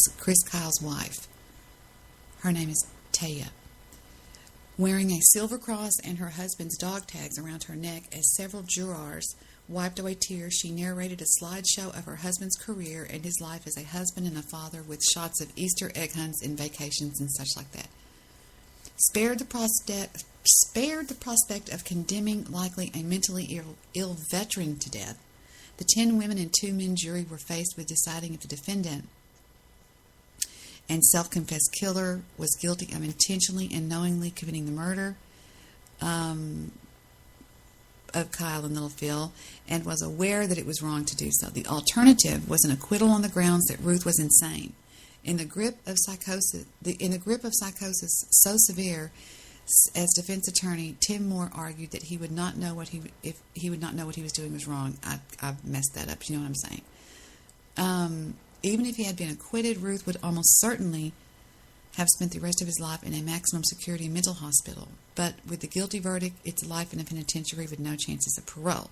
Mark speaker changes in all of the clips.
Speaker 1: was Chris Kyle's wife. Her name is Taya. Wearing a silver cross and her husband's dog tags around her neck as several jurors wiped away tears, she narrated a slideshow of her husband's career and his life as a husband and a father with shots of Easter egg hunts and vacations and such like that. Spared the prospect of condemning likely a mentally ill veteran to death, the 10 women and 2 men jury were faced with deciding if the defendant and self-confessed killer was guilty of intentionally and knowingly committing the murder of Kyle and Little Phil, and was aware that it was wrong to do so. The alternative was an acquittal on the grounds that Ruth was insane. In the grip of psychosis so severe, as defense attorney Tim Moore argued that he would not know what he was doing was wrong. I've messed that up. You know what I'm saying? Even if he had been acquitted, Ruth would almost certainly have spent the rest of his life in a maximum security mental hospital. But with the guilty verdict, it's life in a penitentiary with no chances of parole.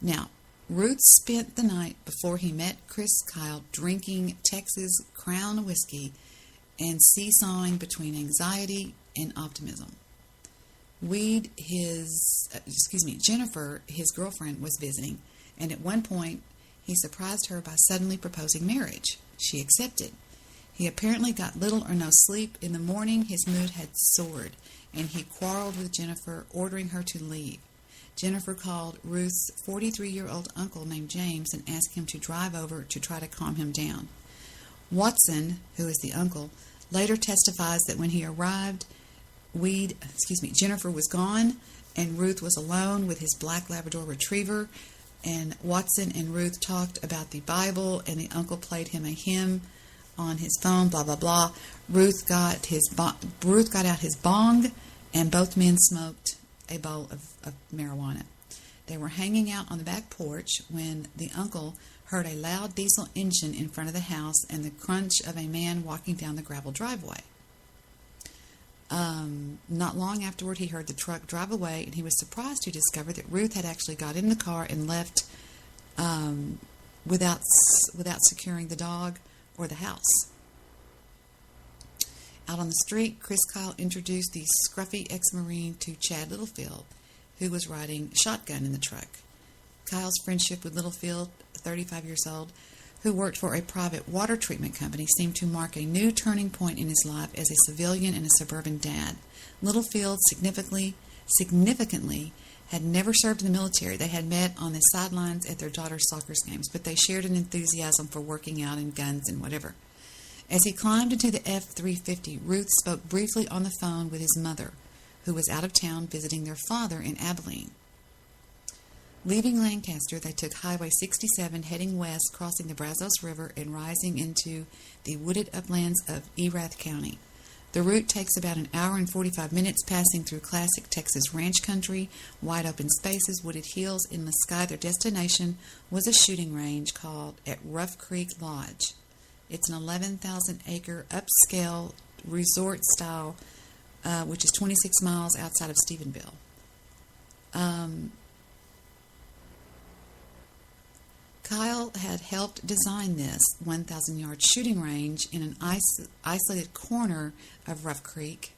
Speaker 1: Now, Ruth spent the night before he met Chris Kyle drinking Texas Crown whiskey and seesawing between anxiety and optimism. Jennifer, his girlfriend, was visiting, and at one point he surprised her by suddenly proposing marriage. She accepted. He apparently got little or no sleep. In the morning, his mood had soared, and he quarreled with Jennifer, ordering her to leave. Jennifer called Ruth's 43-year-old uncle named James and asked him to drive over to try to calm him down. Watson, who is the uncle, later testifies that when he arrived, Jennifer was gone, and Ruth was alone with his black Labrador retriever, and Watson and Ruth talked about the Bible, and the uncle played him a hymn on his phone, blah, blah, blah. Ruth got out his bong, and both men smoked a bowl of marijuana. They were hanging out on the back porch when the uncle heard a loud diesel engine in front of the house and the crunch of a man walking down the gravel driveway. Not long afterward, he heard the truck drive away, and he was surprised to discover that Ruth had actually got in the car and left without securing the dog or the house. Out on the street, Chris Kyle introduced the scruffy ex-Marine to Chad Littlefield, who was riding shotgun in the truck. Kyle's friendship with Littlefield, 35 years old, who worked for a private water treatment company, seemed to mark a new turning point in his life as a civilian and a suburban dad. Littlefield significantly had never served in the military. They had met on the sidelines at their daughter's soccer games, but they shared an enthusiasm for working out and guns and whatever. As he climbed into the F-350, Ruth spoke briefly on the phone with his mother, who was out of town visiting their father in Abilene. Leaving Lancaster, they took Highway 67, heading west, crossing the Brazos River and rising into the wooded uplands of Erath County. The route takes about an hour and 45 minutes, passing through classic Texas ranch country, wide open spaces, wooded hills, endless sky. Their destination was a shooting range called at Rough Creek Lodge. It's an 11,000-acre upscale resort style, which is 26 miles outside of Stephenville. Kyle had helped design this 1,000-yard shooting range in an isolated corner of Rough Creek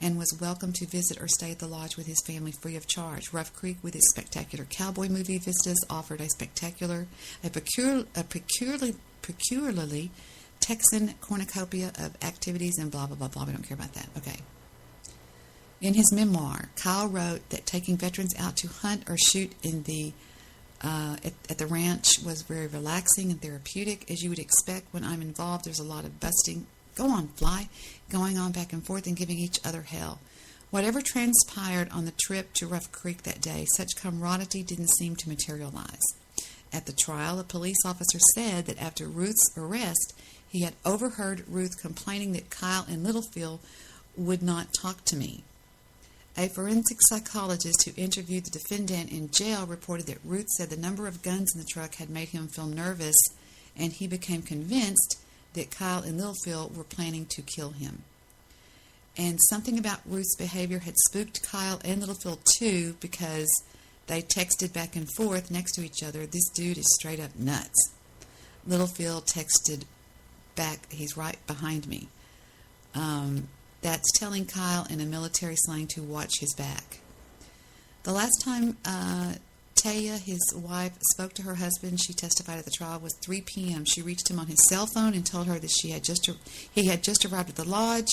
Speaker 1: and was welcome to visit or stay at the lodge with his family free of charge. Rough Creek, with its spectacular cowboy movie vistas, offered a peculiarly Texan cornucopia of activities and blah, blah, blah, blah. We don't care about that. Okay. In his memoir, Kyle wrote that taking veterans out to hunt or shoot in the at the ranch was very relaxing and therapeutic. As you would expect, when I'm involved, there's a lot of busting, go on, fly, going on back and forth and giving each other hell. Whatever transpired on the trip to Rough Creek that day, such camaraderie didn't seem to materialize. At the trial, a police officer said that after Ruth's arrest, he had overheard Ruth complaining that Kyle and Littlefield would not talk to me. A forensic psychologist who interviewed the defendant in jail reported that Ruth said the number of guns in the truck had made him feel nervous, and he became convinced that Kyle and Littlefield were planning to kill him. And something about Ruth's behavior had spooked Kyle and Littlefield too, because they texted back and forth next to each other, "This dude is straight up nuts." Littlefield texted back. He's right behind me. That's telling Kyle in a military slang to watch his back. The last time Taya, his wife, spoke to her husband, she testified at the trial, was 3 p.m. She reached him on his cell phone and told her that he had just arrived at the lodge,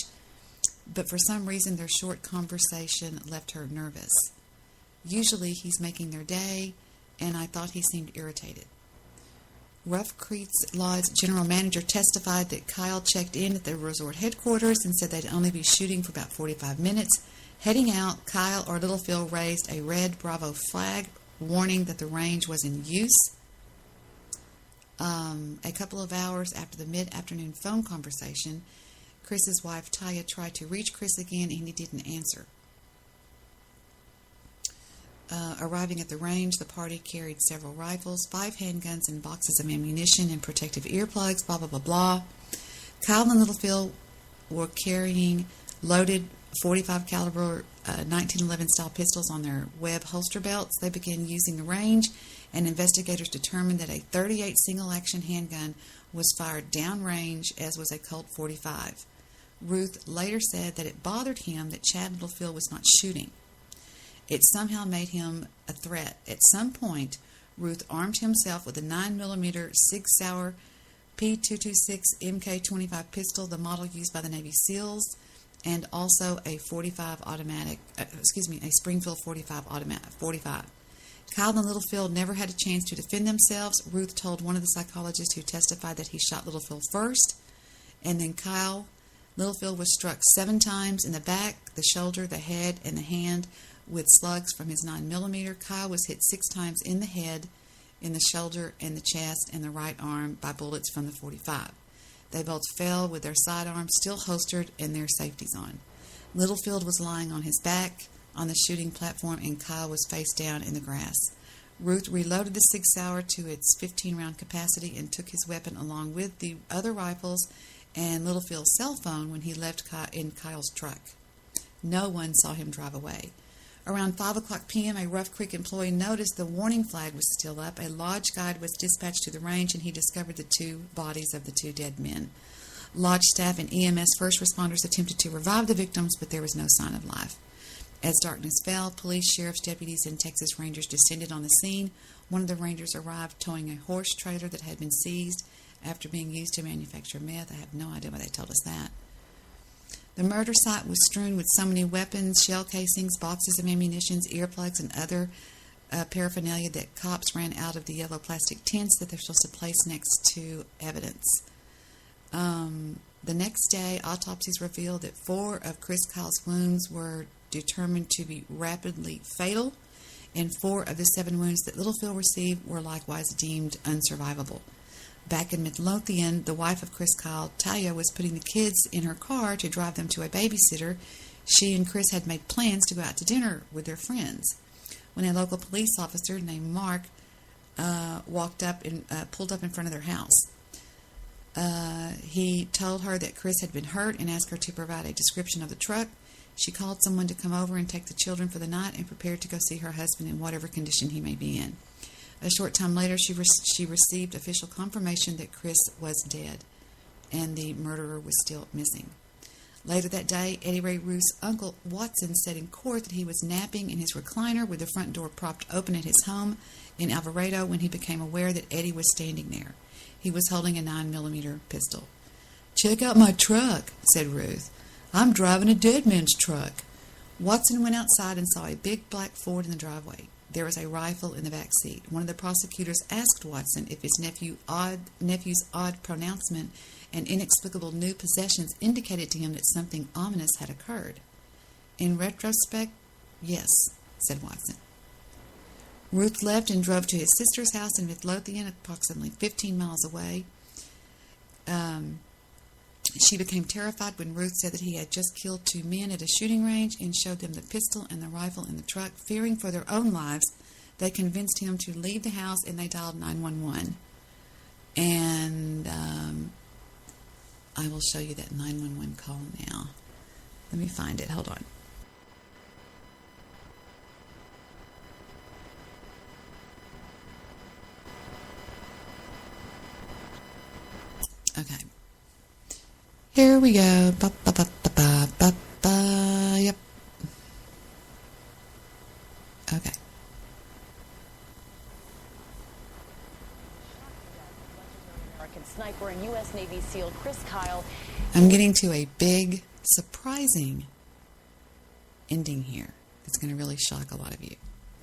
Speaker 1: but for some reason their short conversation left her nervous. Usually he's making their day, and I thought he seemed irritated. Rough Creek's Lodge general manager testified that Kyle checked in at the resort headquarters and said they'd only be shooting for about 45 minutes. Heading out, Kyle or Little Phil raised a red Bravo flag, warning that the range was in use. A couple of hours after the mid-afternoon phone conversation, Chris's wife, Taya, tried to reach Chris again, and he didn't answer. Arriving at the range, the party carried several rifles, 5 handguns, and boxes of ammunition and protective earplugs, blah, blah, blah, blah. Kyle and Little Phil were carrying loaded .45 caliber 1911 style pistols on their web holster belts. They began using the range, and investigators determined that a .38 single-action handgun was fired downrange, as was a Colt .45. Ruth later said that it bothered him that Chad Littlefield was not shooting. It somehow made him a threat. At some point, Ruth armed himself with a 9mm Sig Sauer P226 MK25 pistol, the model used by the Navy SEALs, and also a a Springfield 45 automatic 45. Kyle and Littlefield never had a chance to defend themselves. Ruth told one of the psychologists who testified that he shot Littlefield first, and then Littlefield was struck 7 times in the back, the shoulder, the head, and the hand with slugs from his 9mm. Kyle was hit 6 times in the head, in the shoulder, and the chest, and the right arm by bullets from the 45. They both fell with their sidearms still holstered and their safeties on. Littlefield was lying on his back on the shooting platform, and Kyle was face down in the grass. Ruth reloaded the Sig Sauer to its 15-round capacity and took his weapon along with the other rifles and Littlefield's cell phone when he left in Kyle's truck. No one saw him drive away. Around 5 o'clock p.m., a Rough Creek employee noticed the warning flag was still up. A lodge guide was dispatched to the range, and he discovered the 2 bodies of the 2 dead men. Lodge staff and EMS first responders attempted to revive the victims, but there was no sign of life. As darkness fell, police, sheriff's deputies, and Texas Rangers descended on the scene. One of the Rangers arrived towing a horse trailer that had been seized after being used to manufacture meth. I have no idea why they told us that. The murder site was strewn with so many weapons, shell casings, boxes of ammunition, earplugs, and other paraphernalia that cops ran out of the yellow plastic tents that they're supposed to place next to evidence. The next day, autopsies revealed that 4 of Chris Kyle's wounds were determined to be rapidly fatal, and 4 of the 7 wounds that Littlefield received were likewise deemed unsurvivable. Back in Midlothian, the wife of Chris Kyle, Taya, was putting the kids in her car to drive them to a babysitter. She and Chris had made plans to go out to dinner with their friends when a local police officer named Mark walked up and pulled up in front of their house. He told her that Chris had been hurt and asked her to provide a description of the truck. She called someone to come over and take the children for the night and prepared to go see her husband in whatever condition he may be in. A short time later, she received official confirmation that Chris was dead and the murderer was still missing. Later that day, Eddie Ray Ruth's uncle Watson said in court that he was napping in his recliner with the front door propped open at his home in Alvarado when he became aware that Eddie was standing there. He was holding a 9mm pistol. "Check out my truck," said Ruth. "I'm driving a dead man's truck." Watson went outside and saw a big black Ford in the driveway. There was a rifle in the back seat. One of the prosecutors asked Watson if his nephew's odd pronouncement and inexplicable new possessions indicated to him that something ominous had occurred. "In retrospect, yes," said Watson. Ruth left and drove to his sister's house in Midlothian, approximately 15 miles away. She became terrified when Ruth said that he had just killed 2 men at a shooting range and showed them the pistol and the rifle in the truck. Fearing for their own lives, they convinced him to leave the house, and they dialed 911. And I will show you that 911 call now. Let me find it. Hold on. Okay. Here we go. Ba, ba, ba, ba, ba, ba, ba. Yep. Okay.
Speaker 2: American sniper and U.S. Navy SEAL Chris Kyle.
Speaker 1: I'm getting to a big, surprising ending here. It's going to really shock a lot of you.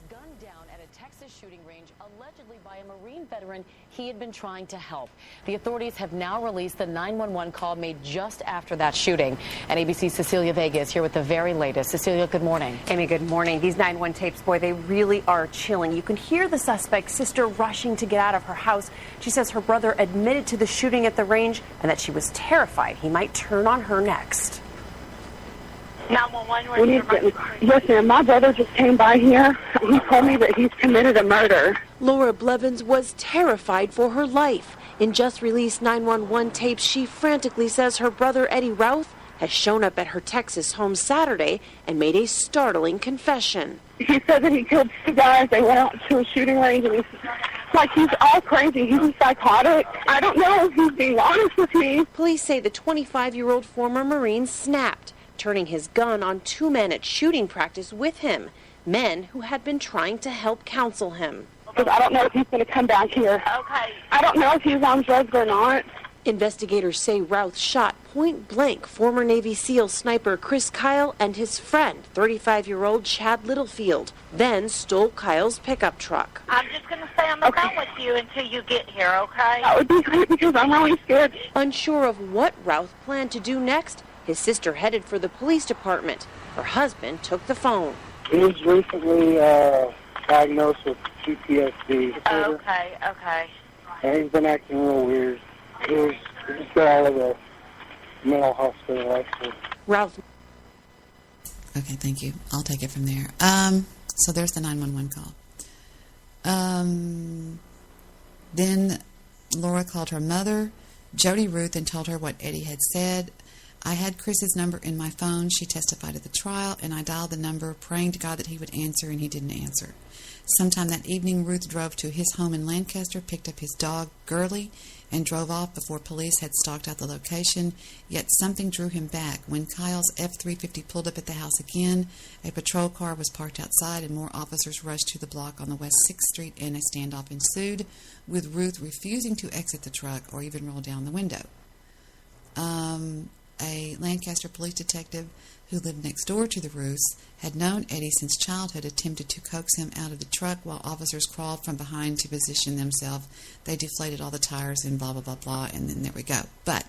Speaker 2: Gunned down at a Texas shooting range, allegedly by a Marine veteran he had been trying to help. The authorities have now released the 911 call made just after that shooting. And ABC's Cecilia Vega is here with the very latest. Cecilia, good morning.
Speaker 3: Amy, good morning. These 911 tapes, boy, they really are chilling. You can hear the suspect's sister rushing to get out of her house. She says her brother admitted to the shooting at the range and that she was terrified he might turn on her next.
Speaker 4: 911, yes, ma'am. My brother just came by here. He told me that he's committed a murder.
Speaker 3: Laura Blevins was terrified for her life. In just released 911 tapes, she frantically says her brother Eddie Routh has shown up at her Texas home Saturday and made a startling confession.
Speaker 4: He said that he killed two guys. They went out to a shooting range, and he's all crazy. He's psychotic. I don't know if he's being honest with me.
Speaker 3: Police say the 25-year-old former Marine snapped, turning his gun on two men at shooting practice with him, men who had been trying to help counsel him.
Speaker 4: Because I don't know if he's going to come back here. Okay. I don't know if he's on drugs or not.
Speaker 3: Investigators say Routh shot point-blank former Navy SEAL sniper Chris Kyle and his friend, 35-year-old Chad Littlefield, then stole Kyle's pickup truck.
Speaker 5: I'm just going to stay on the phone with you until you get here, okay?
Speaker 4: That would be great because I'm really scared.
Speaker 3: Unsure of what Routh planned to do next, his sister headed for the police department. Her husband took the phone.
Speaker 6: He was recently diagnosed with PTSD.
Speaker 5: Okay.
Speaker 6: And he's been acting real weird. He's got out of the mental hospital, actually.
Speaker 3: Routh.
Speaker 1: Okay, thank you. I'll take it from there. So there's the 911 call. Then Laura called her mother, Jody Ruth, and told her what Eddie had said. I had Chris's number in my phone. She testified at the trial, and I dialed the number, praying to God that he would answer, and he didn't answer. Sometime that evening, Ruth drove to his home in Lancaster, picked up his dog, Gurley, and drove off before police had stalked out the location. Yet something drew him back. When Kyle's F-350 pulled up at the house again, a patrol car was parked outside, and more officers rushed to the block on the West 6th Street, and a standoff ensued, with Ruth refusing to exit the truck or even roll down the window. A Lancaster police detective who lived next door to the Ruths had known Eddie since childhood, attempted to coax him out of the truck while officers crawled from behind to position themselves. They deflated all the tires and blah, blah, blah, blah, and then there we go. But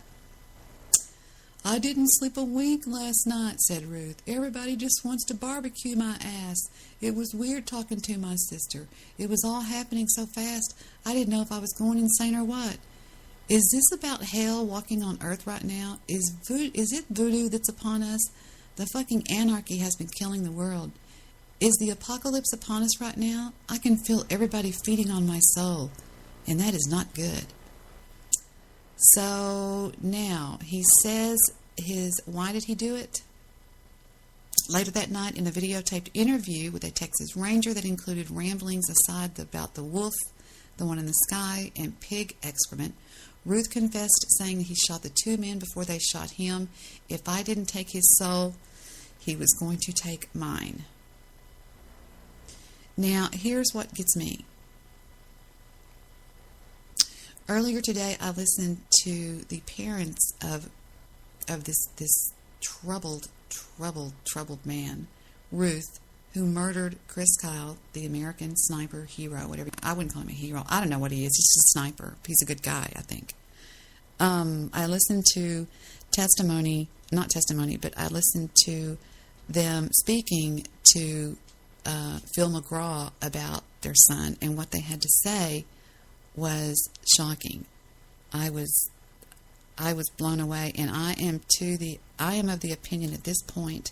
Speaker 1: I didn't sleep a wink last night, said Ruth. Everybody just wants to barbecue my ass. It was weird talking to my sister. It was all happening so fast, I didn't know if I was going insane or what. Is this about hell walking on earth right now? Is it voodoo that's upon us? The fucking anarchy has been killing the world. Is the apocalypse upon us right now? I can feel everybody feeding on my soul, and that is not good. So now he says why did he do it? Later that night, in a videotaped interview with a Texas Ranger that included ramblings aside about the wolf, the one in the sky, and pig excrement, Ruth confessed, saying he shot the two men before they shot him. If I didn't take his soul, he was going to take mine. Now, here's what gets me. Earlier today, I listened to the parents of this troubled man, Ruth, who murdered Chris Kyle, the American sniper hero, whatever. I wouldn't call him a hero. I don't know what he is. He's just a sniper. He's a good guy, I think. I listened to not testimony, but I listened to them speaking to Phil McGraw about their son, and what they had to say was shocking. I was blown away, and I am of the opinion at this point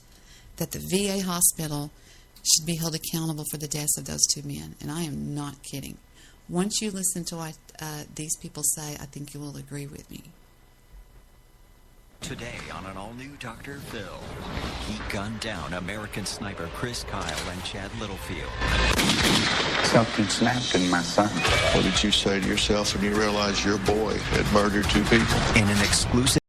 Speaker 1: that the VA hospital should be held accountable for the deaths of those two men, and I am not kidding. Once you listen to what these people say, I think you will agree with me.
Speaker 7: Today on an all-new Dr. Phil, he gunned down American sniper Chris Kyle and Chad Littlefield.
Speaker 8: Something snapped in my son.
Speaker 9: What did you say to yourself when you realized your boy had murdered two people?
Speaker 7: In an exclusive